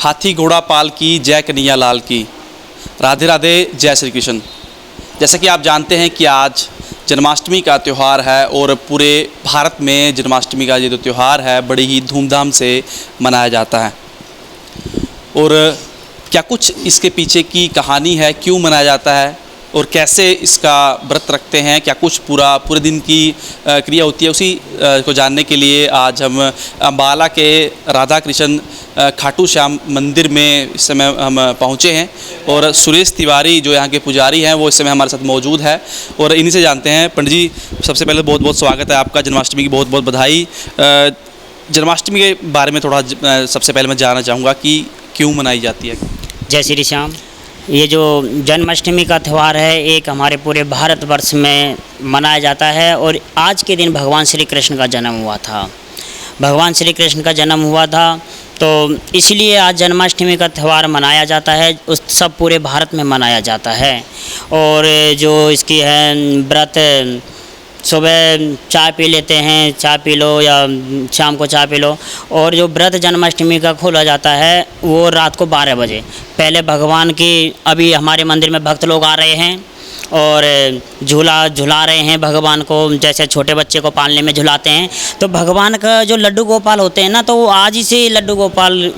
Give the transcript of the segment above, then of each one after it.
हाथी घोड़ा पाल की, जय कन्हैया लाल की। राधे राधे, जय श्री कृष्ण। जैसा कि आप जानते हैं कि आज जन्माष्टमी का त्यौहार है और पूरे भारत में जन्माष्टमी का ये जो त्यौहार है बड़ी ही धूमधाम से मनाया जाता है। और क्या कुछ इसके पीछे की कहानी है, क्यों मनाया जाता है और कैसे इसका व्रत रखते हैं, क्या कुछ पूरे दिन की क्रिया होती है, उसी को जानने के लिए आज हम अम्बाला के राधा कृष्ण खाटू श्याम मंदिर में इस समय हम पहुँचे हैं और सुरेश तिवारी जो यहाँ के पुजारी हैं वो इस समय हमारे साथ मौजूद है और इन्हीं से जानते हैं। पंडित जी, सबसे पहले बहुत बहुत स्वागत है आपका, जन्माष्टमी की बहुत बहुत बधाई। जन्माष्टमी के बारे में थोड़ा सबसे पहले मैं जानना चाहूँगा कि क्यों मनाई जाती है। जय श्री श्याम। ये जो जन्माष्टमी का त्यौहार है एक हमारे पूरे भारतवर्ष में मनाया जाता है और आज के दिन भगवान श्री कृष्ण का जन्म हुआ था। भगवान श्री कृष्ण का जन्म हुआ था तो इसलिए आज जन्माष्टमी का त्यौहार मनाया जाता है। उस सब पूरे भारत में मनाया जाता है। और जो इसकी है व्रत, सुबह चाय पी लेते हैं, चाय पी लो या शाम को चाय पी लो। और जो व्रत जन्माष्टमी का खोला जाता है वो रात को 12 बजे पहले भगवान की, अभी हमारे मंदिर में भक्त लोग आ रहे हैं और झूला रहे हैं भगवान को, जैसे छोटे बच्चे को पालने में झुलाते हैं। तो भगवान का जो लड्डू गोपाल होते हैं ना, तो वो आज ही से लड्डू गोपाल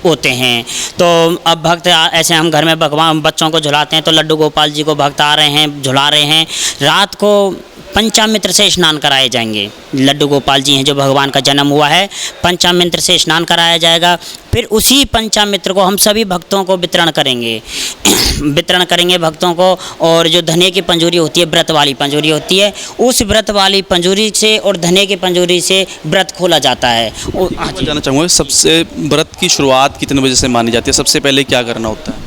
होते हैं। तो अब भक्त ऐसे हम घर में भगवान बच्चों को झुलाते हैं तो लड्डू गोपाल जी को भक्त आ रहे हैं, झुला रहे हैं। रात को पंचामृत से स्नान कराए जाएंगे। लड्डू गोपाल जी हैं जो भगवान का जन्म हुआ है, पंचामृत से स्नान कराया जाएगा। फिर उसी पंचामृत को हम सभी भक्तों को वितरण करेंगे भक्तों को। और जो धने की पंजूरी होती है, व्रत वाली पंजूरी होती है, उस व्रत वाली पंजूरी से और धने की पंजूरी से व्रत खोला जाता है। मैं जानना चाहूँगा सबसे व्रत की शुरुआत कितने बजे से मानी जाती है, सबसे पहले क्या करना होता है?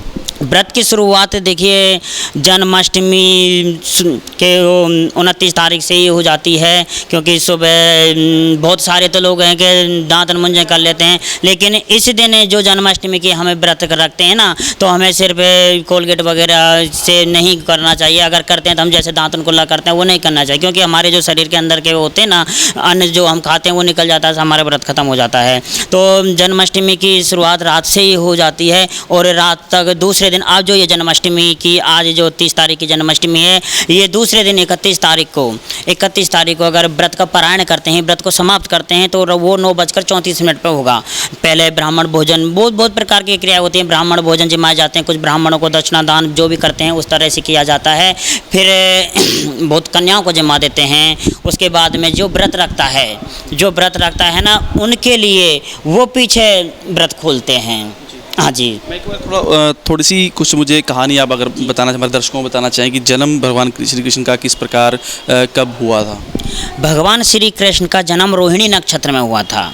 व्रत की शुरुआत देखिए जन्माष्टमी के 29 तारीख से ही हो जाती है, क्योंकि सुबह बहुत सारे तो लोग हैं कि दांतन मुंजन कर लेते हैं, लेकिन इस दिन जो जन्माष्टमी की हमें व्रत रखते हैं ना, तो हमें सिर्फ कोलगेट वगैरह से नहीं करना चाहिए। अगर करते हैं तो हम जैसे दांतन कुल्ला करते हैं वो नहीं करना चाहिए, क्योंकि हमारे जो शरीर के अंदर के होते हैं ना, अन्न जो हम खाते हैं वो निकल जाता है, हमारा व्रत खत्म हो जाता है। तो जन्माष्टमी की शुरुआत रात से ही हो जाती है और रात तक दूसरे दिन, आज जो ये जन्माष्टमी की, आज जो 30 तारीख की जन्माष्टमी है, ये दूसरे दिन 31 तारीख को अगर व्रत का पारायण करते हैं, व्रत को समाप्त करते हैं, तो वो 9:34 पर होगा। पहले ब्राह्मण भोजन, बहुत प्रकार की क्रिया होती है। ब्राह्मण भोजन जिमाए जाते हैं, कुछ ब्राह्मणों को दक्षिणा दान जो भी करते हैं उस तरह से किया जाता है। फिर बहुत कन्याओं को जिमा देते हैं। उसके बाद में जो व्रत रखता है ना, उनके लिए वो पीछे व्रत खोलते हैं। हाँ जी, मैं एक बार थोड़ी सी कुछ मुझे कहानी आप अगर बताना, हमारे दर्शकों को बताना चाहें कि जन्म भगवान श्री कृष्ण का किस प्रकार कब हुआ था? भगवान श्री कृष्ण का जन्म रोहिणी नक्षत्र में हुआ था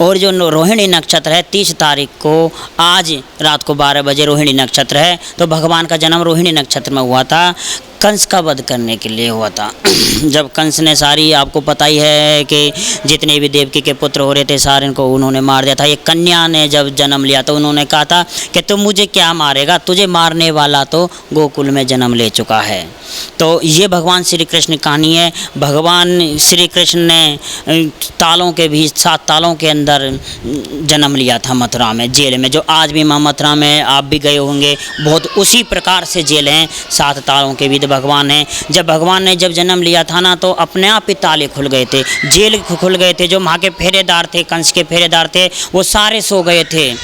और जो रोहिणी नक्षत्र है 30 तारीख को, आज रात को 12 बजे रोहिणी नक्षत्र है, तो भगवान का जन्म रोहिणी नक्षत्र में हुआ था। कंस का वध करने के लिए हुआ था। जब कंस ने सारी, आपको पता ही है कि जितने भी देवकी के पुत्र हो रहे थे सारे इनको उन्होंने मार दिया था। एक कन्या ने जब जन्म लिया तो उन्होंने कहा था कि तुम मुझे क्या मारेगा, तुझे मारने वाला तो गोकुल में जन्म ले चुका है। तो ये भगवान श्री कृष्ण की कहानी है। भगवान श्री कृष्ण ने तालों के भी 7 तालों के अंदर जन्म लिया था मथुरा में, जेल में, जो आज भी मथुरा में आप भी गए होंगे, बहुत उसी प्रकार से जेल हैं, 7 तालों के भी भगवान हैं। जब भगवान ने जब जन्म लिया था ना, तो अपने आप ही ताले खुल गए थे, जेल खुल गए थे। जो वहाँ के पहरेदार थे, कंस के पहरेदार थे, वो सारे सो गए थे।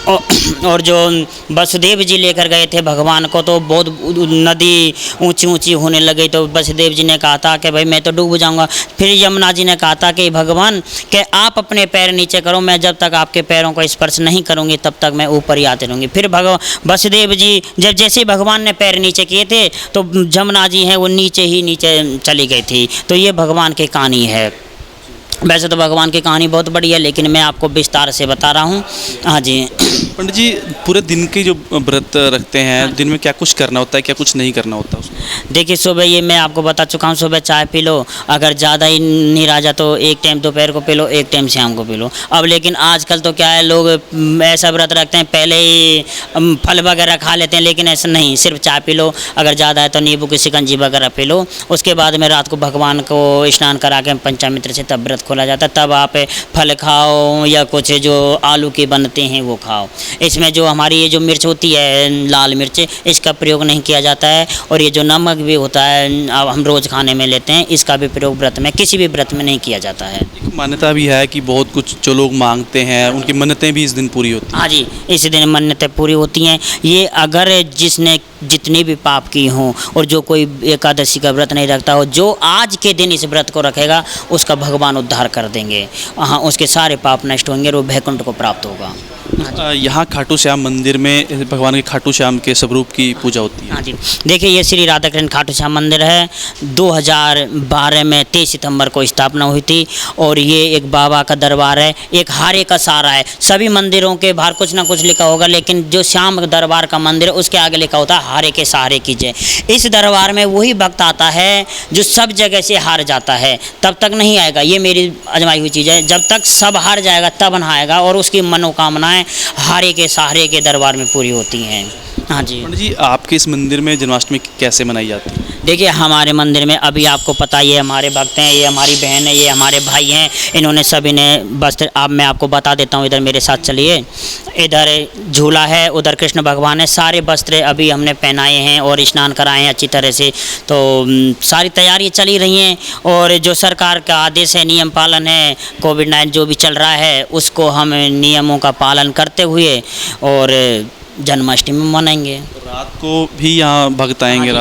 और जो वसुदेव जी लेकर गए थे भगवान को, तो बहुत नदी ऊंची होने लगी, तो वसुदेव जी ने कहा था कि भाई मैं तो डूब जाऊंगा। फिर यमुना जी ने कहा था कि भगवान कि आप अपने पैर नीचे करो, मैं जब तक आपके पैरों को स्पर्श नहीं करूंगी तब तक मैं ऊपर ही आते रहूँगी। फिर वसुदेव जी जब जैसे भगवान ने पैर नीचे किए थे तो यमुना जी हैं वो नीचे चली गई थी। तो ये भगवान की कहानी है। वैसे तो भगवान की कहानी बहुत बड़ी है, लेकिन मैं आपको विस्तार से बता रहा हूँ। हाँ जी पंडित जी, पूरे दिन की जो व्रत रखते हैं, दिन में क्या कुछ करना होता है, क्या कुछ नहीं करना होता उसमें? देखिए सुबह ये मैं आपको बता चुका हूँ, सुबह चाय पी लो, अगर ज़्यादा ही नहीं रहा तो एक टाइम दोपहर को पी लो, एक टाइम शाम को पी लो। अब लेकिन आजकल तो क्या है, लोग ऐसा व्रत रखते हैं पहले ही फल वगैरह खा लेते हैं, लेकिन ऐसा नहीं, सिर्फ चाय पी लो, अगर ज़्यादा है तो नींबू की शिकंजी वगैरह पी लो। उसके बाद में रात को भगवान को स्नान करा के पंचामृत से तब व्रत खोला जाता है। तब आप फल खाओ या कुछ जो आलू के बनते हैं वो खाओ। इसमें जो हमारी ये जो मिर्च होती है लाल मिर्च, इसका प्रयोग नहीं किया जाता है। और ये जो नमक भी होता है अब हम रोज़ खाने में लेते हैं, इसका भी प्रयोग व्रत में, किसी भी व्रत में नहीं किया जाता है। एक मान्यता भी है कि बहुत कुछ जो लोग मांगते हैं उनकी मन्नतें भी इस दिन पूरी होती हैं। हाँ जी, इसी दिन मन्नतें पूरी होती हैं। ये अगर जिसने जितनी भी पाप की हों और जो कोई एकादशी का व्रत नहीं रखता हो, जो आज के दिन इस व्रत को रखेगा उसका भगवान उद्धार कर देंगे। हाँ, उसके सारे पाप नष्ट होंगे और वो वैकुंठ को प्राप्त होगा। यहाँ खाटू श्याम मंदिर में भगवान के खाटू श्याम के स्वरूप की पूजा होती है। हाँ जी, देखिए ये श्री राधा कृष्ण खाटू श्याम मंदिर है। 2012 में 23 सितंबर को स्थापना हुई थी और ये एक बाबा का दरबार है, एक हारे का सहारा है। सभी मंदिरों के बाहर कुछ ना कुछ लिखा होगा, लेकिन जो श्याम दरबार का मंदिर है उसके आगे लिखा होता है हारे के सहारे की जय। इस दरबार में वही भक्त आता है जो सब जगह से हार जाता है, तब तक नहीं आएगा। ये मेरी आजमाई हुई चीज़ है, जब तक सब हार जाएगा तब आएगा और उसकी मनोकामनाएं हारे के सहारे के दरबार में पूरी होती हैं। हाँ जी। पंडित जी, आपके इस मंदिर में जन्माष्टमी कैसे मनाई जाती है? देखिए हमारे मंदिर में अभी आपको पता ही है, हमारे भक्त हैं, ये हमारी बहन है, ये हमारे भाई हैं, इन्होंने सभी ने वस्त्र, अब मैं आपको बता देता हूँ, इधर मेरे साथ चलिए। इधर झूला है, उधर कृष्ण भगवान है, सारे वस्त्र अभी हमने पहनाए हैं और स्नान कराए हैं अच्छी तरह से। तो सारी तैयारी चली रही हैं और जो सरकार का आदेश है, नियम पालन है, कोविड-19 जो भी चल रहा है उसको हम नियमों का पालन करते हुए और जन्माष्टमी मनाएंगे। रात को भी यहाँ भक्त आएंगे?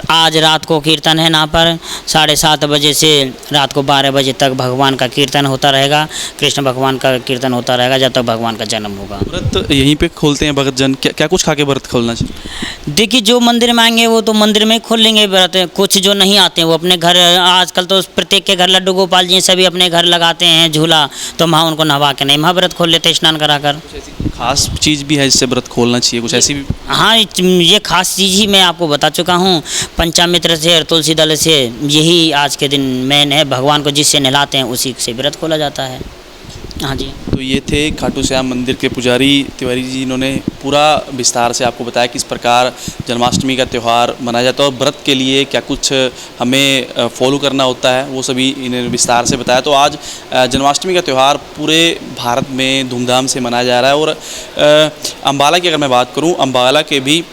आज रात को कीर्तन है यहाँ पर 7:30 बजे से रात को 12 बजे तक भगवान का कीर्तन होता रहेगा, कृष्ण भगवान का कीर्तन होता रहेगा जब तक भगवान का जन्म होगा। व्रत यहीं पे खोलते हैं भक्त जन? क्या कुछ खा के व्रत खोलना चाहिए? देखिए जो मंदिर में आएंगे वो तो मंदिर में खोल लेंगे व्रत। कुछ जो नहीं आते हैं वो अपने घर, आजकल तो प्रत्येक के घर लड्डू गोपाल जी सभी अपने घर लगाते हैं झूला, तो वहाँ उनको नहा के नहीं, वहाँ व्रत खोल लेते हैं स्नान कराकर। खास चीज़ भी है जिससे व्रत खोलना चाहिए, कुछ ऐसी भी? हाँ, ये खास चीज़ ही मैं आपको बता चुका हूँ। पंचामृत से और तुलसी दल से यही आज के दिन मेन है। भगवान को जिससे नहलाते हैं उसी से व्रत खोला जाता है। हाँ जी। तो ये थे खाटू श्याम मंदिर के पुजारी तिवारी जी, इन्होंने पूरा विस्तार से आपको बताया किस प्रकार जन्माष्टमी का त्यौहार मनाया जाता है और व्रत के लिए क्या कुछ हमें फॉलो करना होता है, वो सभी इन्हें विस्तार से बताया। तो आज जन्माष्टमी का त्यौहार पूरे भारत में धूमधाम से मनाया जा रहा है। और अम्बाला की अगर मैं बात करूँ, अम्बाला के भी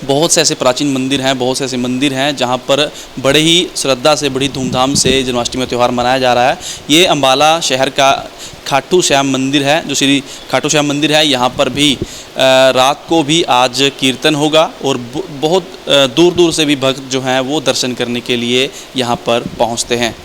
बहुत से ऐसे प्राचीन मंदिर हैं, बहुत से ऐसे मंदिर हैं जहाँ पर बड़े ही श्रद्धा से, बड़ी धूमधाम से जन्माष्टमी का त्यौहार मनाया जा रहा है। ये अम्बाला शहर का खाटू श्याम मंदिर है, जो श्री खाटू श्याम मंदिर है। यहाँ पर भी रात को भी आज कीर्तन होगा और बहुत दूर दूर से भी भक्त जो हैं वो दर्शन करने के लिए यहाँ पर पहुँचते हैं।